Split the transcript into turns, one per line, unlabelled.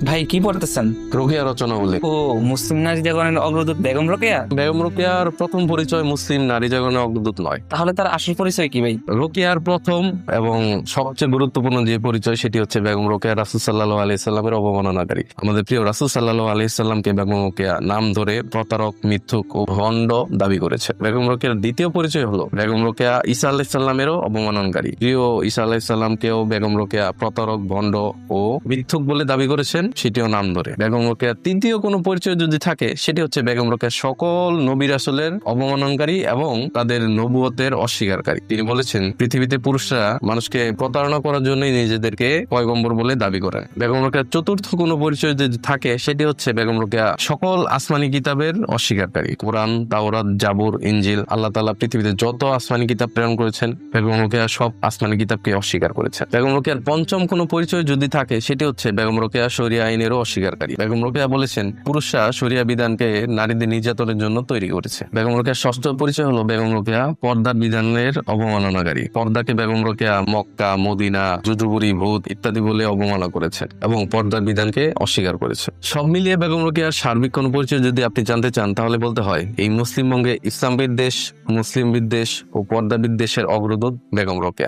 ভাই কি পড়তেছেন?
রোকেয়া রচনা বলে।
ও, মুসলিম নারী জাগরণের অগ্রদূত বেগম রোকেয়া।
বেগম রোকেয়ার প্রথম পরিচয় মুসলিম নারী জাগরণের অগ্রদূত নয়।
তাহলে তার আসল পরিচয় কি ভাই?
রোকেয়ার প্রথম এবং সবচেয়ে গুরুত্বপূর্ণ যে পরিচয় সেটি হচ্ছে বেগম রোকেয়া রাসূল সাল্লাল্লাহু আলাইহি সাল্লামের অবমাননাকারী। আমাদের প্রিয় রাসূল সাল্লাল্লাহু আলাইহি সাল্লামকে বেগম রোকেয়া নাম ধরে প্রতারক, মিথ্যুক ও ভণ্ড দাবি করেছে। বেগম রোকেয়ার দ্বিতীয় পরিচয় হলো বেগম রোকেয়া ঈসা আলাইহিস সালামেরও অবমাননকারী। প্রিয় ঈসা আলাইহিস সালামকেও বেগম রোকেয়া প্রতারক, ভণ্ড ও মিথ্যুক বলে দাবি করেছেন, সেটিও নাম ধরে। বেগম রোকেয়ার তৃতীয় কোনো পরিচয় যদি থাকে সেটি হচ্ছে বেগম রোকেয়া সকল নবী রাসূলের অবমাননকারী এবং তাদের নবুয়তের অস্বীকারী। তিনি বলেছেন, পৃথিবীতে পুরুষরা মানুষকে প্রতারণা করার জন্যই নিজেদেরকে পয়গম্বর বলে দাবি করে। বেগম রোকেয়ার চতুর্থ কোনো পরিচয় যদি থাকে সেটি হচ্ছে বেগম রোকেয়া সকল আসমানি কিতাবের অস্বীকারী। কোরআন, তাওরাত, জাবুর, ইনজিল, আল্লাহ তাআলা পৃথিবীতে যত আসমানি কিতাব প্রেরণ করেছেন বেগম রোকেয়া সব আসমানি কিতাবকে অস্বীকার করেছেন। বেগম রোকেয়ার পঞ্চম কোনো পরিচয় যদি থাকে সেটি হচ্ছে বেগম রোকেয়া শরিয়া আইনেরও অস্বীকারী। বেগম রোকেয়া বলেছেন, পুরুষরা শরিয়া বিধানকে নারীদের নির্যাতনের জন্য তৈরি করেছে। বেগম রোকেয়ার ষষ্ঠ পরিচয় হলো বেগম রোকেয়া পর্দার বিধানের অবমাননাকারী। পর্দাকে বেগম রোকেয়া মক্কা, মদিনা, জুজুবুরি, ভূত ইত্যাদি বলে অবমাননা করেছে এবং পর্দার বিধানকে অস্বীকার করেছে। সব মিলিয়ে বেগম রোকেয়ার সার্বিক কোন পরিচয় যদি আপনি জানতে চান তাহলে বলতে হয়, এই মুসলিমবঙ্গে ইসলাম বিদ্বেষ, মুসলিম বিদ্বেষ ও পর্দা বিদ্বেষের অগ্রদূত বেগম রোকেয়া।